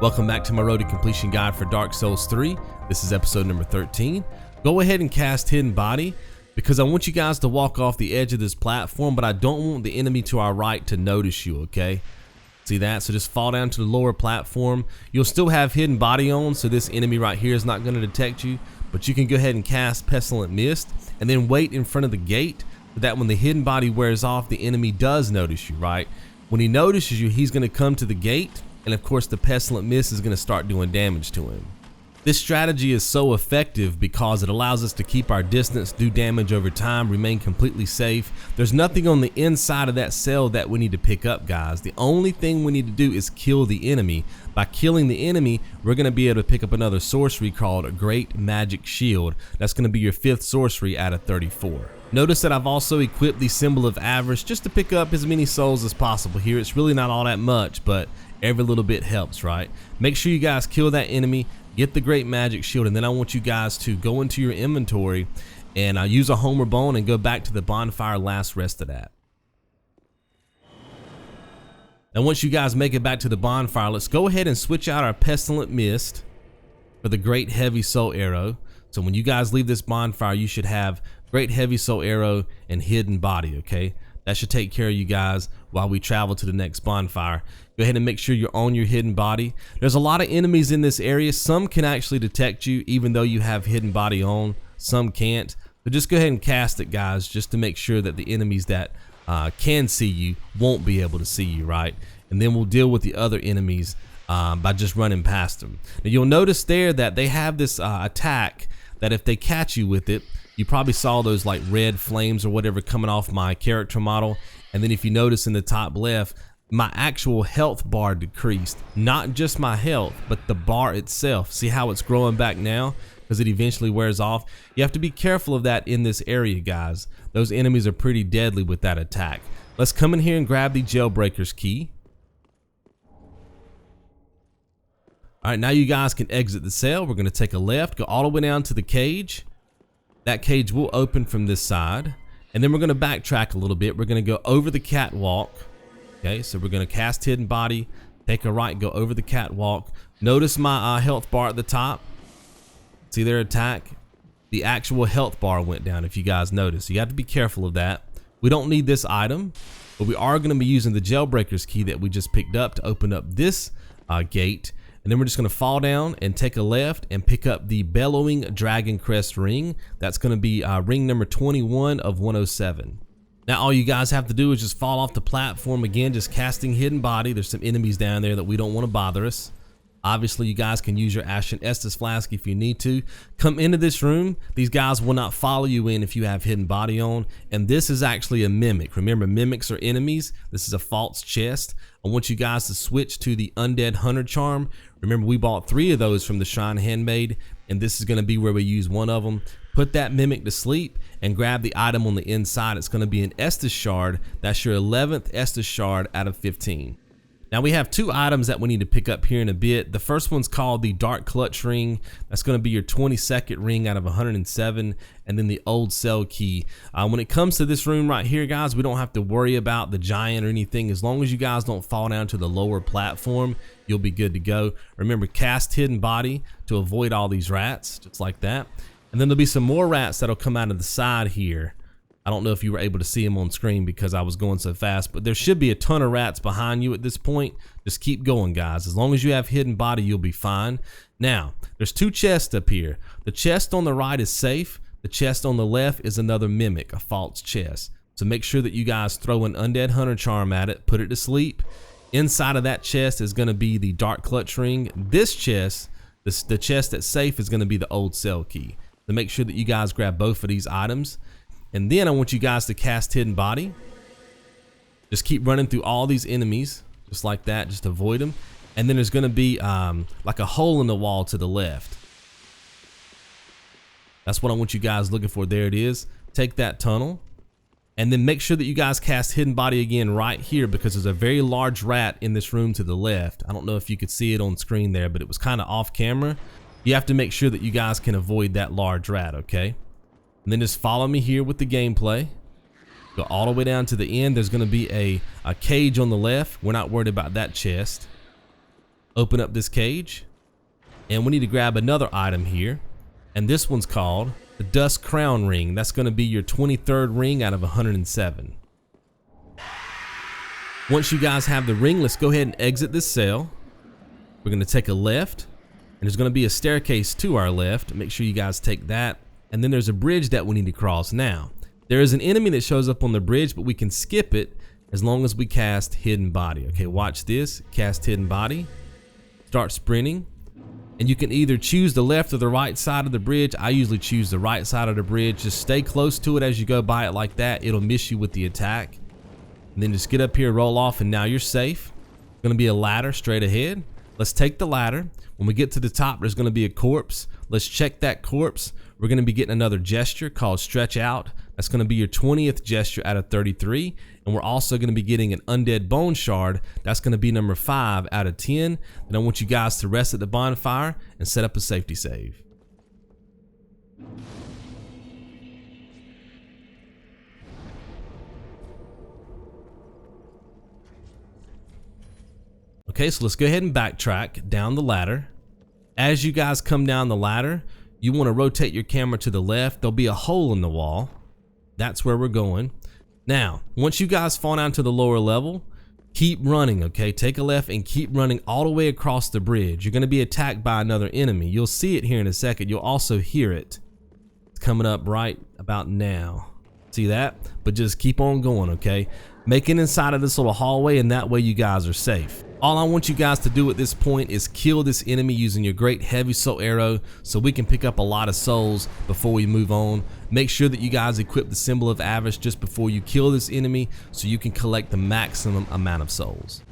Welcome back to my road to completion guide for Dark Souls 3. This is episode number 13. Go ahead and cast Hidden Body because I want you guys to walk off the edge of this platform, but I don't want the enemy to our right to notice you, okay? See that? So just fall down to the lower platform. You'll still have Hidden Body on, so this enemy right here is not going to detect you, but you can go ahead and cast Pestilent Mist and then wait in front of the gate so that when the Hidden Body wears off, the enemy does notice you, right? When he notices you, he's going to come to the gate, and of course the Pestilent Mist is going to start doing damage to him. This strategy is so effective because it allows us to keep our distance, do damage over time, remain completely safe. There's nothing on the inside of that cell that we need to pick up, guys. The only thing we need to do is kill the enemy. By killing the enemy, we're going to be able to pick up another sorcery called a Great Magic Shield. That's going to be your 5th sorcery out of 34. Notice that I've also equipped the Symbol of Avarice just to pick up as many souls as possible here. It's really not all that much, but every little bit helps, right? Make sure you guys kill that enemy, get the Great Magic Shield, and then I want you guys to go into your inventory and use a Homer Bone and go back to the bonfire last rested at. And once you guys make it back to the bonfire, let's go ahead and switch out our Pestilent Mist for the Great Heavy Soul Arrow. So when you guys leave this bonfire, you should have Great Heavy Soul Arrow and Hidden Body, okay? That should take care of you guys while we travel to the next bonfire. Go ahead and make sure you're on your Hidden Body. There's a lot of enemies in this area. Some can actually detect you even though you have Hidden Body on. Some can't. So just go ahead and cast it, guys, just to make sure that the enemies that can see you won't be able to see you, right? And then we'll deal with the other enemies by just running past them. Now you'll notice there that they have this attack that if they catch you with it, you probably saw those like red flames or whatever coming off my character model. And then if you notice in the top left, my actual health bar decreased. Not just my health, but the bar itself. See how it's growing back now? Because it eventually wears off. You have to be careful of that in this area, guys. Those enemies are pretty deadly with that attack. Let's come in here and grab the Jailbreaker's key. All right, now you guys can exit the cell. We're going to take a left, go all the way down to the cage. That cage will open from this side. And then we're going to backtrack a little bit. We're going to go over the catwalk. Okay, so we're going to cast Hidden Body, take a right, go over the catwalk. Notice my health bar at the top. See their attack? The actual health bar went down, if you guys notice. You have to be careful of that. We don't need this item, but we are going to be using the Jailbreaker's key that we just picked up to open up this gate. And then we're just going to fall down and take a left and pick up the Bellowing Dragoncrest ring. That's going to be ring number 21 of 107. Now all you guys have to do is just fall off the platform again, just casting Hidden Body. There's some enemies down there that we don't want to bother us. Obviously you guys can use your Allot Estus Flask if you need to. Come into this room. These guys will not follow you in if you have Hidden Body on. And this is actually a mimic. Remember, mimics are enemies. This is a false chest. I want you guys to switch to the Undead Hunter Charm. Remember, we bought 3 of those from the Shrine Handmaid, and this is going to be where we use one of them. Put that mimic to sleep and grab the item on the inside. It's going to be an Estus Shard. That's your 11th Estus Shard out of 15. Now we have 2 items that we need to pick up here in a bit. The first one's called the Dark Clutch Ring. That's going to be your 22nd ring out of 107, and then the Old Cell Key. When it comes to this room right here, guys, we don't have to worry about the giant or anything. As long as you guys don't fall down to the lower platform, you'll be good to go. Remember, cast Hidden Body to avoid all these rats, just like that. And then there'll be some more rats that'll come out of the side here. I don't know if you were able to see them on screen because I was going so fast, but there should be a ton of rats behind you at this point. Just keep going, guys. As long as you have Hidden Body, you'll be fine. Now, there's 2 chests up here. The chest on the right is safe. The chest on the left is another mimic, a false chest. So make sure that you guys throw an Undead Hunter Charm at it, put it to sleep. Inside of that chest is going to be the Dark Clutch Ring. This chest, the chest that's safe, is going to be the Old Cell Key. So make sure that you guys grab both of these items. And then I want you guys to cast Hidden Body. Just keep running through all these enemies, just like that, just avoid them. And then there's going to be like a hole in the wall to the left. That's what I want you guys looking for. There it is. Take that tunnel. And then make sure that you guys cast Hidden Body again right here because there's a very large rat in this room to the left. I don't know if you could see it on screen there, but it was kind of off camera. You have to make sure that you guys can avoid that large rat, okay? And then just follow me here with the gameplay. Go all the way down to the end. There's going to be a cage on the left. We're not worried about that chest. open up this cage, and we need to grab another item here, and this one's called the Dusk Crown Ring. That's going to be your 23rd ring out of 107. Once you guys have the ring, let's go ahead and exit this cell. We're going to take a left, and there's going to be a staircase to our left. Make sure you guys take that, and then there's a bridge that we need to cross. Now, there is an enemy that shows up on the bridge, but we can skip it as long as we cast Hidden Body. Okay, watch this. Cast Hidden Body. Start sprinting. And you can either choose the left or the right side of the bridge. I usually choose the right side of the bridge. Just stay close to it as you go by it like that. It'll miss you with the attack. And then just get up here, roll off, and now you're safe. Going to be a ladder straight ahead. Let's take the ladder. When we get to the top, there's going to be a corpse. Let's check that corpse. We're going to be getting another gesture called Stretch Out. That's going to be your 20th gesture out of 33. And we're also going to be getting an Undead Bone Shard. That's going to be number 5 out of 10. Then I want you guys to rest at the bonfire and set up a safety save. Okay, so let's go ahead and backtrack down the ladder. As you guys come down the ladder, you want to rotate your camera to the left. There'll be a hole in the wall. That's where we're going. Now, once you guys fall down to the lower level, keep running, okay? Take a left and keep running all the way across the bridge. You're going to be attacked by another enemy. You'll see it here in a second. You'll also hear it. It's coming up right about now. See that? But just keep on going, okay? Make it inside of this little hallway, and that way you guys are safe. All I want you guys to do at this point is kill this enemy using your great heavy soul arrow so we can pick up a lot of souls before we move on. Make sure that you guys equip the symbol of Avarice just before you kill this enemy so you can collect the maximum amount of souls.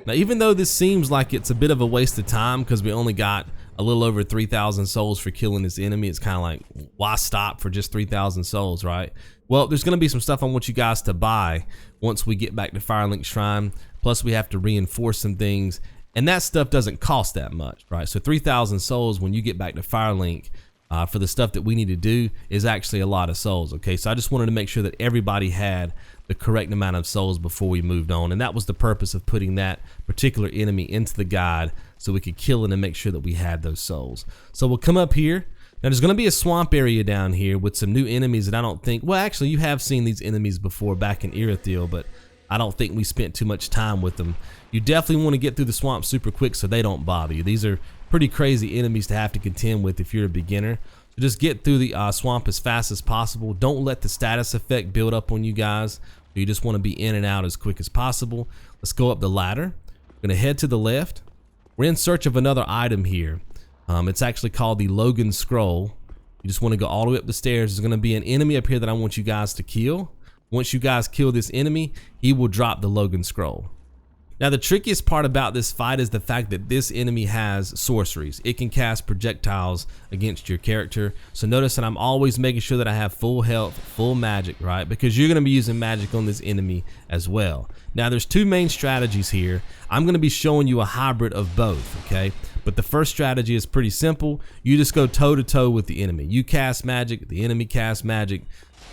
Now, even though this seems like it's a bit of a waste of time because we only got a little over 3,000 souls for killing this enemy, it's kind of like, why stop for just 3,000 souls, right? Well, there's going to be some stuff I want you guys to buy once we get back to Firelink Shrine. Plus, we have to reinforce some things, and that stuff doesn't cost that much, right? So 3,000 souls when you get back to Firelink for the stuff that we need to do is actually a lot of souls, okay? So I just wanted to make sure that everybody had the correct amount of souls before we moved on, and that was the purpose of putting that particular enemy into the guide so we could kill it and make sure that we had those souls. So we'll come up here. Now there's going to be a swamp area down here with some new enemies that I don't think, well actually you have seen these enemies before back in Irithyll, but I don't think we spent too much time with them. You definitely want to get through the swamp super quick so they don't bother you. These are pretty crazy enemies to have to contend with if you're a beginner. So just get through the swamp as fast as possible. Don't let the status effect build up on you guys. You just want to be in and out as quick as possible. Let's go up the ladder. We're going to head to the left. We're in search of another item here. It's actually called the Logan Scroll. You just want to go all the way up the stairs. There's going to be an enemy up here that I want you guys to kill. Once you guys kill this enemy, he will drop the Logan Scroll. Now the trickiest part about this fight is the fact that this enemy has sorceries. It can cast projectiles against your character. So notice that I'm always making sure that I have full health, full magic, right? Because you're going to be using magic on this enemy as well. Now there's two main strategies here. I'm going to be showing you a hybrid of both, okay? But the first strategy is pretty simple. You just go toe to toe with the enemy. You cast magic, the enemy casts magic.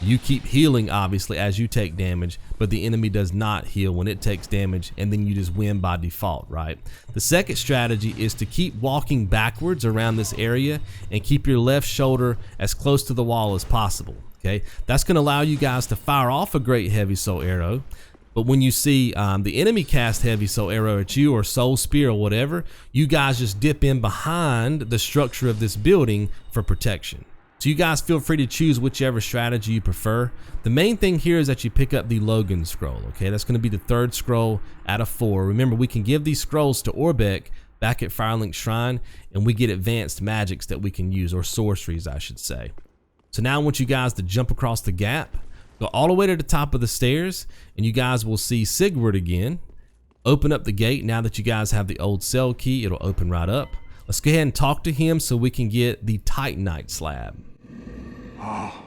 You keep healing, obviously, as you take damage, but the enemy does not heal when it takes damage, and then you just win by default, right? The second strategy is to keep walking backwards around this area and keep your left shoulder as close to the wall as possible, okay? That's going to allow you guys to fire off a great heavy soul arrow, but when you see the enemy cast heavy soul arrow at you or soul spear or whatever, you guys just dip in behind the structure of this building for protection. So you guys feel free to choose whichever strategy you prefer. The main thing here is that you pick up the Logan Scroll, okay? That's going to be the 3rd scroll out of 4. Remember, we can give these scrolls to Orbeck back at Firelink Shrine, and we get advanced magics that we can use, or sorceries, I should say. So now I want you guys to jump across the gap, go all the way to the top of the stairs, and you guys will see Siegward again. open up the gate. Now that you guys have the old cell key, it'll open right up. Let's go ahead and talk to him so we can get the Titanite slab. Ah,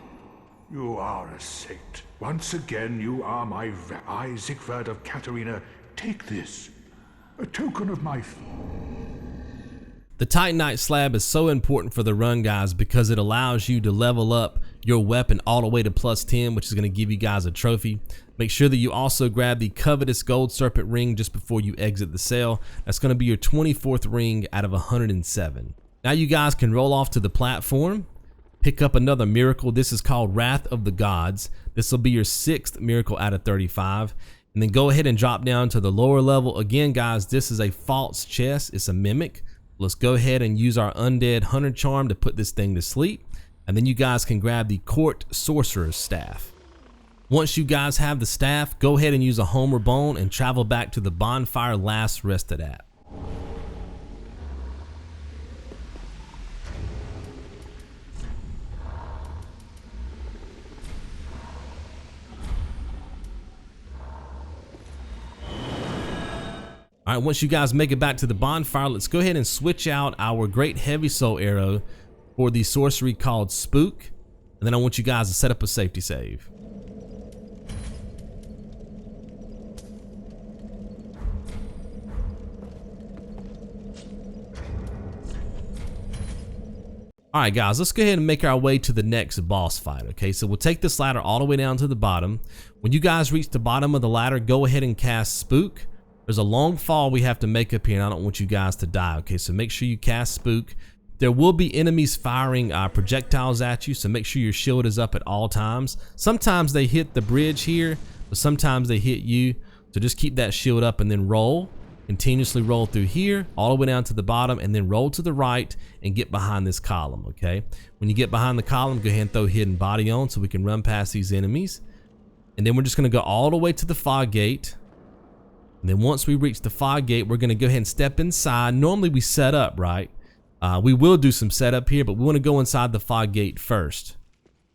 you are a saint. Once again, you are I, Siegward of Katarina. Take this, a token of my... The Titanite slab is so important for the run, guys, because it allows you to level up your weapon all the way to +10, which is going to give you guys a trophy. Make sure that you also grab the Covetous Gold Serpent ring just before you exit the cell. That's going to be your 24th ring out of 107. Now you guys can roll off to the platform, pick up another miracle. This is called Wrath of the Gods. This will be your 6th miracle out of 35. And then go ahead and drop down to the lower level. Again, guys, this is a false chest. It's a mimic. Let's go ahead and use our Undead Hunter Charm to put this thing to sleep. And then you guys can grab the Court Sorcerer's Staff. Once you guys have the staff, go ahead and use a Homer Bone and travel back to the bonfire last rested at. All right, once you guys make it back to the bonfire, let's go ahead and switch out our great heavy soul arrow for the sorcery called Spook. And then I want you guys to set up a safety save. All right, guys, let's go ahead and make our way to the next boss fight. Okay, so we'll take this ladder all the way down to the bottom. When you guys reach the bottom of the ladder, go ahead and cast Spook. There's a long fall we have to make up here, and I don't want you guys to die. Okay, so make sure you cast Spook. There will be enemies firing projectiles at you, so make sure your shield is up at all times. Sometimes they hit the bridge here, but sometimes they hit you. So just keep that shield up and then roll. Continuously roll through here, all the way down to the bottom, and then roll to the right and get behind this column, okay? When you get behind the column, go ahead and throw Hidden Body on so we can run past these enemies. And then we're just gonna go all the way to the fog gate. And then once we reach the fog gate, we're gonna go ahead and step inside. Normally we set up, right? We will do some setup here, but we wanna go inside the fog gate first.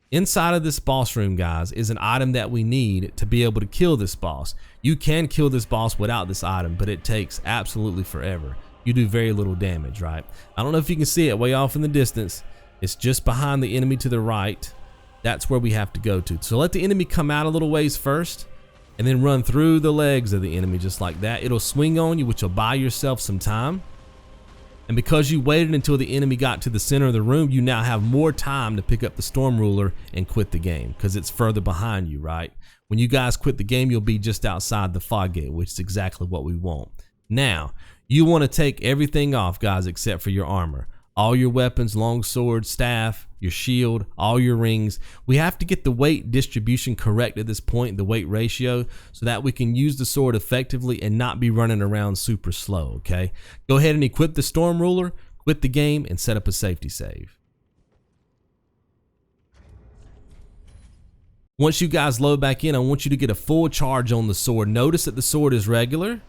Inside of this boss room, guys, is an item that we need to be able to kill this boss. You can kill this boss without this item, but it takes absolutely forever. You do very little damage, right? I don't know if you can see it way off in the distance. It's just behind the enemy to the right. That's where we have to go to. So let the enemy come out a little ways first, and then run through the legs of the enemy just like that. It'll swing on you, which will buy yourself some time. And because you waited until the enemy got to the center of the room, you now have more time to pick up the Storm Ruler and quit the game because it's further behind you, right? When you guys quit the game, you'll be just outside the fog gate, which is exactly what we want. Now, you want to take everything off, guys, except for your armor. All your weapons, long sword, staff, your shield, all your rings. We have to get the weight distribution correct at this point, the weight ratio, so that we can use the sword effectively and not be running around super slow, okay? Go ahead and equip the Storm Ruler, quit the game, and set up a safety save. Once you guys load back in, I want you to get a full charge on the sword. Notice that the sword is regular,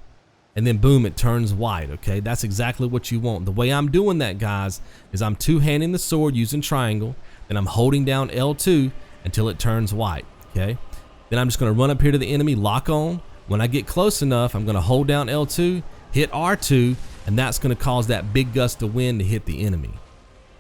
and then boom, it turns white, okay? That's exactly what you want. The way I'm doing that, guys, is I'm two-handing the sword using triangle, then I'm holding down L2 until it turns white, okay? Then I'm just gonna run up here to the enemy, lock on. When I get close enough, I'm gonna hold down L2, hit R2, and that's gonna cause that big gust of wind to hit the enemy.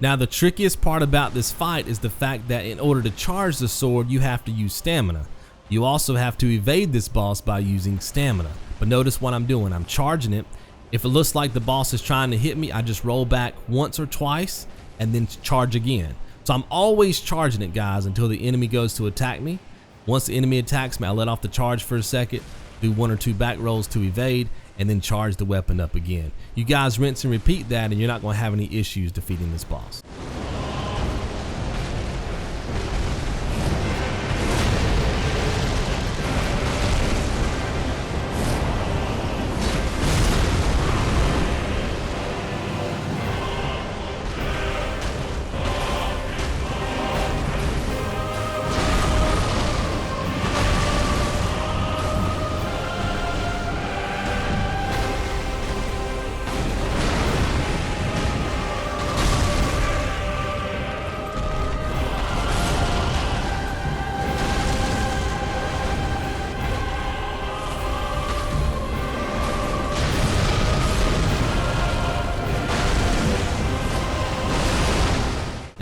Now, the trickiest part about this fight is the fact that in order to charge the sword, you have to use stamina. You also have to evade this boss by using stamina. But notice what I'm doing. I'm charging it. If it looks like the boss is trying to hit me, I just roll back once or twice and then charge again. So I'm always charging it, guys, until the enemy goes to attack me. Once the enemy attacks me, I let off the charge for a second, do 1 or 2 back rolls to evade, and then charge the weapon up again. You guys rinse and repeat that, and you're not going to have any issues defeating this boss.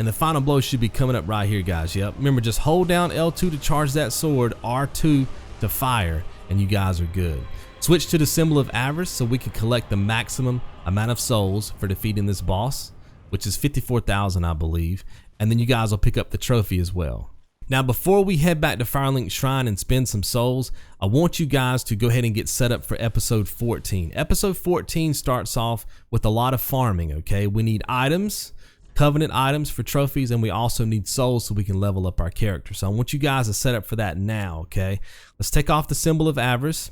And the final blow should be coming up right here, guys. Yep. Remember, just hold down L2 to charge that sword, R2 to fire, and you guys are good. Switch to the symbol of avarice so we can collect the maximum amount of souls for defeating this boss, which is 54,000, I believe. And then you guys will pick up the trophy as well. Now, before we head back to Firelink Shrine and spend some souls, I want you guys to go ahead and get set up for episode 14. Episode 14 starts off with a lot of farming, okay? We need items, covenant items for trophies, and we also need souls so we can level up our character. So I want you guys to set up for that now, okay? Let's take off the symbol of avarice.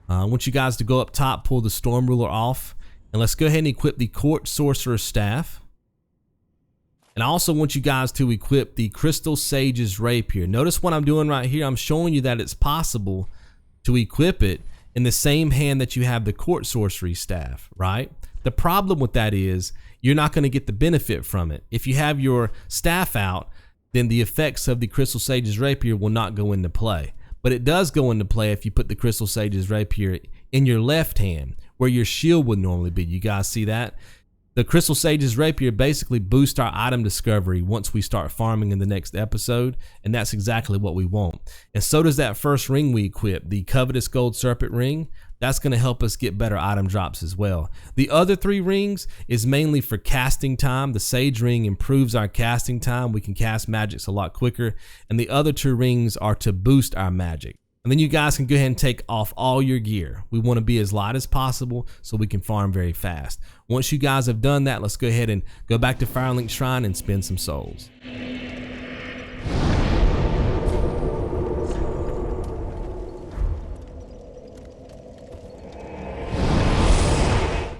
I want you guys to go up top, pull the Storm Ruler off, and let's go ahead and equip the Court Sorcerer Staff. And I also want you guys to equip the Crystal Sage's Rapier. Notice what I'm doing right here. I'm showing you that it's possible to equip it in the same hand that you have the Court Sorcery Staff, right? The problem with that is you're not going to get the benefit from it. If you have your staff out, then the effects of the Crystal Sage's Rapier will not go into play. But it does go into play if you put the Crystal Sage's Rapier in your left hand, where your shield would normally be. You guys see that? The Crystal Sage's Rapier basically boosts our item discovery once we start farming in the next episode, and that's exactly what we want. And so does that first ring we equip, the Covetous Gold Serpent ring. That's going to help us get better item drops as well. The other 3 rings is mainly for casting time. The Sage ring improves our casting time. We can cast magics a lot quicker. And the other 2 rings are to boost our magic. And then you guys can go ahead and take off all your gear. We want to be as light as possible so we can farm very fast. Once you guys have done that, let's go ahead and go back to Firelink Shrine and spend some souls.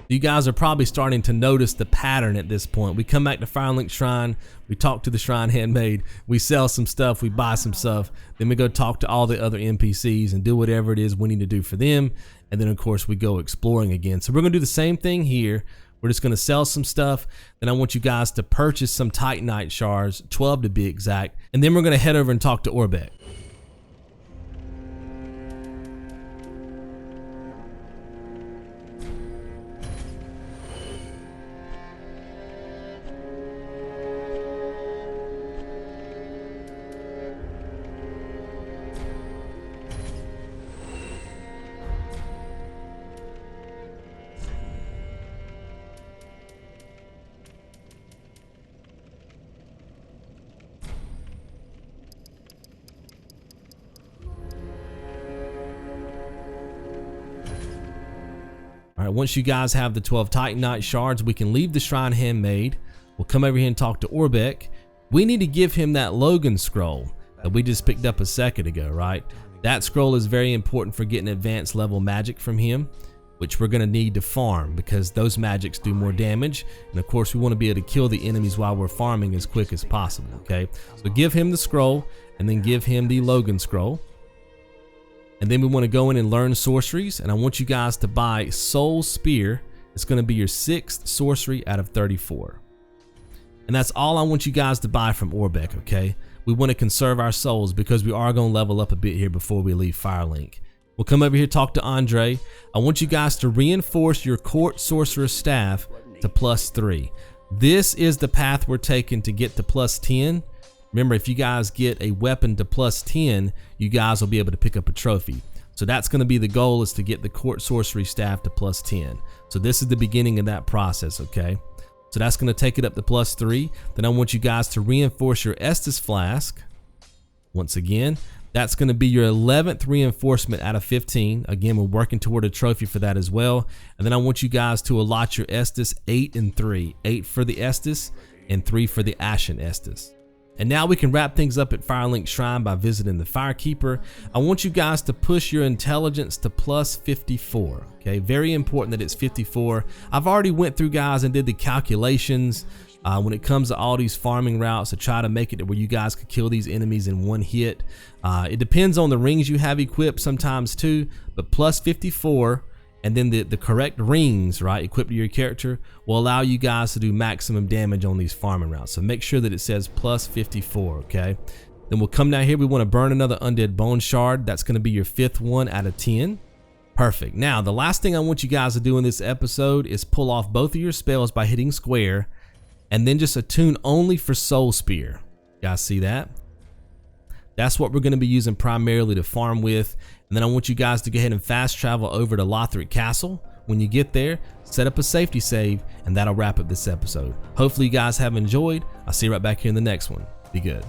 You guys are probably starting to notice the pattern at this point. We come back to Firelink Shrine, we talk to the Shrine Handmaid, we sell some stuff, we buy some stuff, then we go talk to all the other NPCs and do whatever it is we need to do for them, and then of course we go exploring again. So we're gonna do the same thing here. We're just gonna sell some stuff, then I want you guys to purchase some Titanite shards, 12 to be exact, and then we're gonna head over and talk to Orbeck. All right, once you guys have the 12 Titanite shards, we can leave the Shrine Handmaid. We'll come over here and talk to Orbeck. We need to give him that Logan scroll that we just picked up a second ago, right? That scroll is very important for getting advanced level magic from him, which we're gonna need to farm because those magics do more damage. And of course, we wanna be able to kill the enemies while we're farming as quick as possible, okay? So give him the scroll and then give him the Logan scroll. And then we want to go in and learn sorceries, and I want you guys to buy Soul Spear. It's going to be your 6th sorcery out of 34. And that's all I want you guys to buy from Orbeck, okay? We want to conserve our souls because we are going to level up a bit here before we leave Firelink. We'll come over here, talk to Andre. I want you guys to reinforce your Court Sorcerer Staff to +3. This is the path we're taking to get to +10. Remember, if you guys get a weapon to +10, you guys will be able to pick up a trophy. So that's going to be the goal, is to get the Court Sorcery Staff to +10. So this is the beginning of that process, okay? So that's going to take it up to +3. Then I want you guys to reinforce your Estus Flask. Once again, that's going to be your 11th reinforcement out of 15. Again, we're working toward a trophy for that as well. And then I want you guys to allot your Estus 8 and 3. 8 for the Estus and 3 for the Ashen Estus. And now we can wrap things up at Firelink Shrine by visiting the Firekeeper. I want you guys to push your intelligence to +54, okay? Very important that it's 54. I've already went through, guys, and did the calculations when it comes to all these farming routes to try to make it to where you guys could kill these enemies in one hit. It depends on the rings you have equipped sometimes too, but +54 and then the correct rings, right, equipped to your character will allow you guys to do maximum damage on these farming routes. So make sure that it says +54, okay? Then we'll come down here. We want to burn another Undead Bone Shard. That's going to be your 5th one out of 10. Perfect. Now, the last thing I want you guys to do in this episode is pull off both of your spells by hitting square and then just attune only for Soul Spear. You guys see that? That's what we're going to be using primarily to farm with. And then I want you guys to go ahead and fast travel over to Lothric Castle. When you get there, set up a safety save, and that'll wrap up this episode. Hopefully you guys have enjoyed. I'll see you right back here in the next one. Be good.